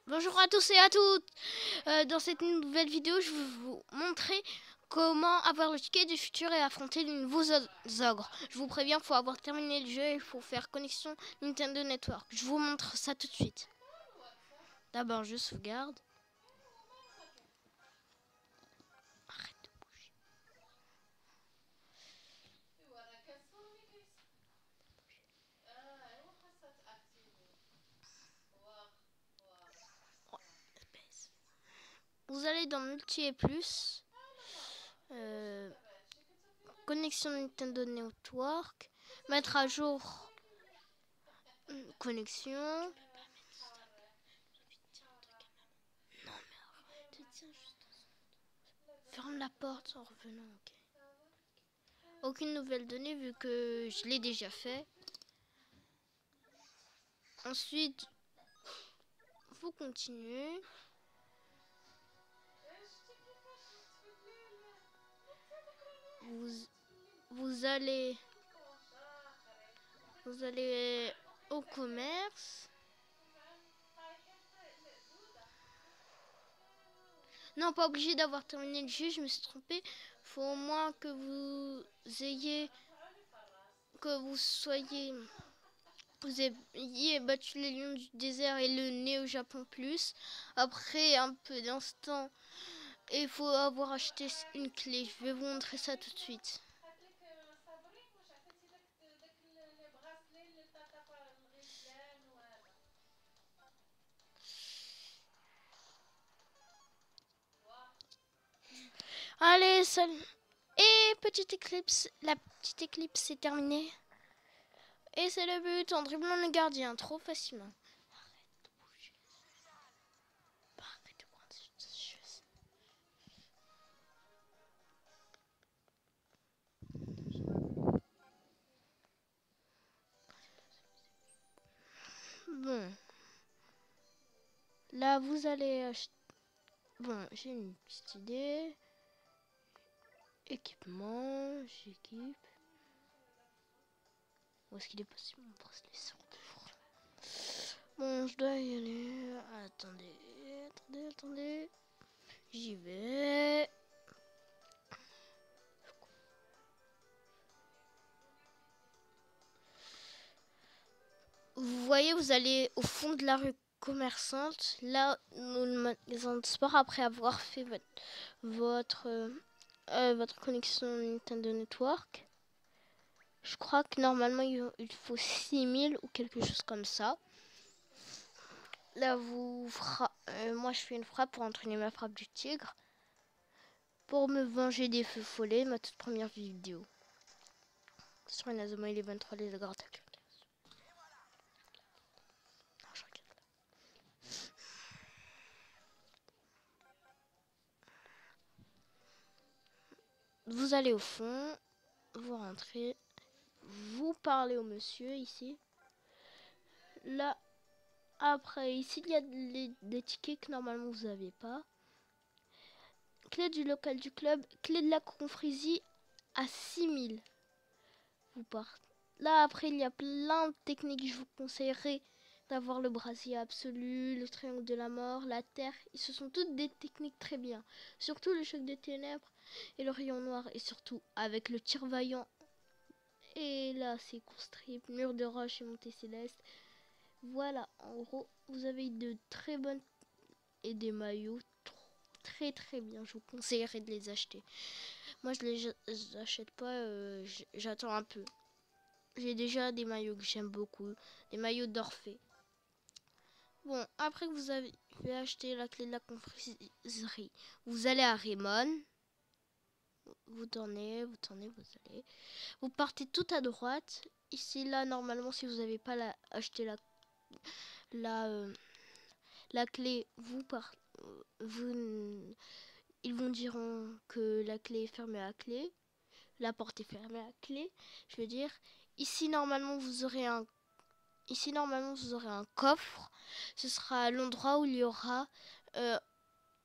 Bonjour à tous et à toutes. Dans cette nouvelle vidéo, je vais vous montrer comment avoir le ticket du futur et affronter les nouveaux ogres. Je vous préviens, il faut avoir terminé le jeu et il faut faire connexion Nintendo Network. Je vous montre ça tout de suite. D'abord, je sauvegarde. Arrête de bouger. Oh, espèce. Vous allez dans Multi et Plus. Connexion Nintendo Network. Mettre à jour connexion. Ferme la porte en revenant, ok. Aucune nouvelle donnée vu que je l'ai déjà fait. Ensuite, vous continuez. Vous allez au commerce. Non, pas obligé d'avoir terminé le jeu, je me suis trompée. Faut au moins que vous ayez vous ayez battu les lions du désert et le Néo Japon Plus. Après un peu d'instant, il faut avoir acheté une clé. Je vais vous montrer ça tout de suite. Allez, salut. Et petite éclipse, la petite éclipse est terminée. Et c'est le but en dribblant le gardien trop facilement. Arrête de bouger. Arrête de prendre cette chose. Bon. Là, vous allez acheter... Bon, j'ai une petite idée. Équipement, j'équipe. Où est-ce qu'il est passé mon bracelet sur deux jours? Bon, je dois y aller. Attendez. J'y vais. Vous voyez, vous allez au fond de la rue commerçante. Là, le magasin de sport, après avoir fait votre connexion Nintendo Network. Je crois que normalement, il faut 6000 ou quelque chose comme ça. Là, moi, je fais une frappe pour entraîner ma frappe du tigre. Pour me venger des feux follets, ma toute première vidéo. Sur Inazuma Eleven 3, les ogres attaquent. Vous allez au fond, vous rentrez, vous parlez au monsieur ici. Là, après, ici, il y a des tickets que normalement vous n'avez pas. Clé du local du club, clé de la confrérie à 6000. Vous partez. Là, après, il y a plein de techniques. Je vous conseillerais d'avoir le brasier absolu, le triangle de la mort, la terre. Ce sont toutes des techniques très bien. Surtout le choc des ténèbres et le rayon noir. Et surtout avec le tir vaillant. Et là, c'est Courstrip, mur de roche et montée céleste. Voilà, en gros, vous avez de très bonnes et des maillots très bien. Je vous conseillerais de les acheter. Moi, je les achète pas. J'attends un peu. J'ai déjà des maillots que j'aime beaucoup. Des maillots d'Orphée. Bon, après que vous avez acheté la clé de la confrérie, vous allez à Raymond. Vous tournez, vous allez. Vous partez tout à droite. Ici, là, normalement, si vous n'avez pas acheté la clé, ils vous diront que la clé est fermée à clé. La porte est fermée à clé. Je veux dire, ici, normalement, vous aurez un coffre. Ce sera l'endroit où il y aura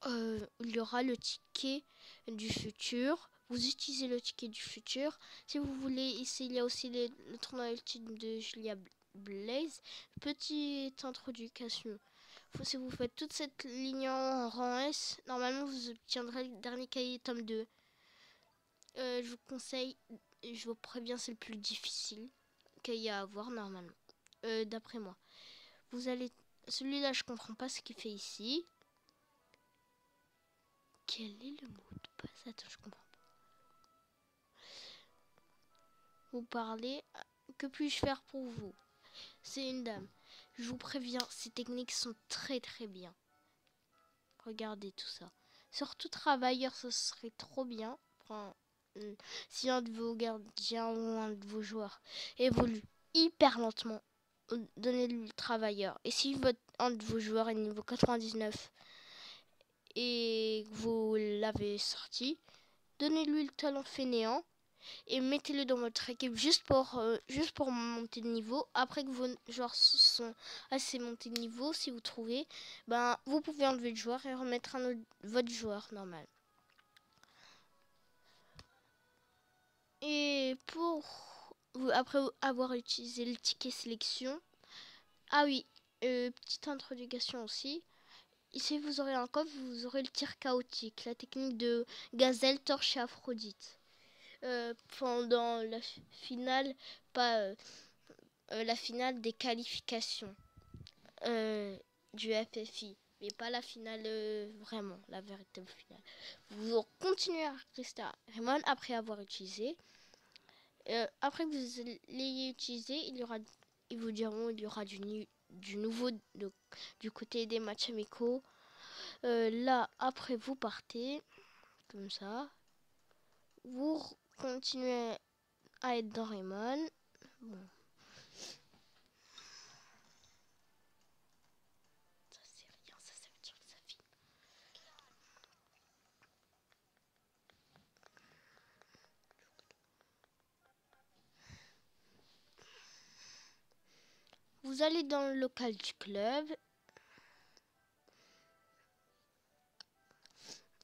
le ticket du futur. Vous utilisez le ticket du futur. Si vous voulez, ici il y a aussi le tournoi ultime de Julia Blaze. Petite introduction Si vous faites toute cette ligne en rang S, normalement vous obtiendrez le dernier cahier tome 2. Je vous conseille, je vous préviens, c'est le plus difficile qu'il y a à avoir normalement, d'après moi. Vous allez, celui-là je comprends pas ce qu'il fait ici. Quel est le mot de passe? Attends, je comprends pas. Vous parlez, que puis-je faire pour vous? C'est une dame. Je vous préviens, ces techniques sont très très bien. Regardez tout ça. Surtout travailleur, ce serait trop bien. Enfin, si un de vos gardiens ou un de vos joueurs évolue hyper lentement, donnez-lui le travailleur. Et si un de vos joueurs est niveau 99 et que vous l'avez sorti, donnez-lui le talent fainéant et mettez-le dans votre équipe juste pour monter de niveau. Après que vos joueurs sont assez montés de niveau, si vous trouvez, ben vous pouvez enlever le joueur et remettre votre joueur normal. Et après avoir utilisé le ticket sélection, ah oui, petite introduction aussi. Ici vous aurez un coffre, vous aurez le tir chaotique, la technique de Gazelle, Torche et Aphrodite. Pendant la finale, pas la finale des qualifications du FFI, mais pas la finale vraiment, la véritable finale. Vous continuez à rester à Raymond après avoir utilisé. Après que vous l'ayez utilisé, ils vous diront il y aura du nouveau du côté des matchs amicaux. Là, après vous partez, comme ça. Vous continuez à être dans Raymond. Bon. Ça c'est rien, ça veut dire que ça filme. Vous allez dans le local du club.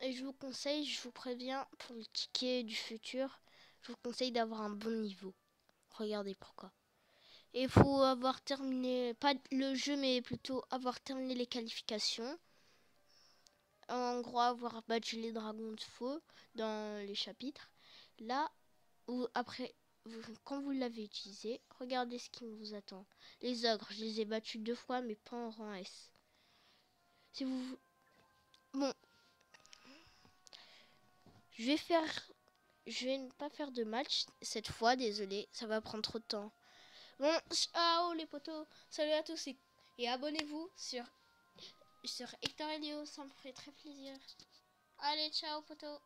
Et je vous conseille, je vous préviens, pour le ticket du futur, je vous conseille d'avoir un bon niveau. Regardez pourquoi. Et il faut avoir terminé, pas le jeu, mais plutôt avoir terminé les qualifications. En gros, avoir battu les dragons de feu dans les chapitres. Là, quand vous l'avez utilisé, regardez ce qui vous attend. Les ogres, je les ai battus 2 fois, mais pas en rang S. Si vous... Bon. Je vais ne pas faire de match cette fois, désolé, ça va prendre trop de temps. Bon, ciao les potos, salut à tous et abonnez-vous sur Hector Elio, ça me ferait très plaisir. Allez, ciao potos.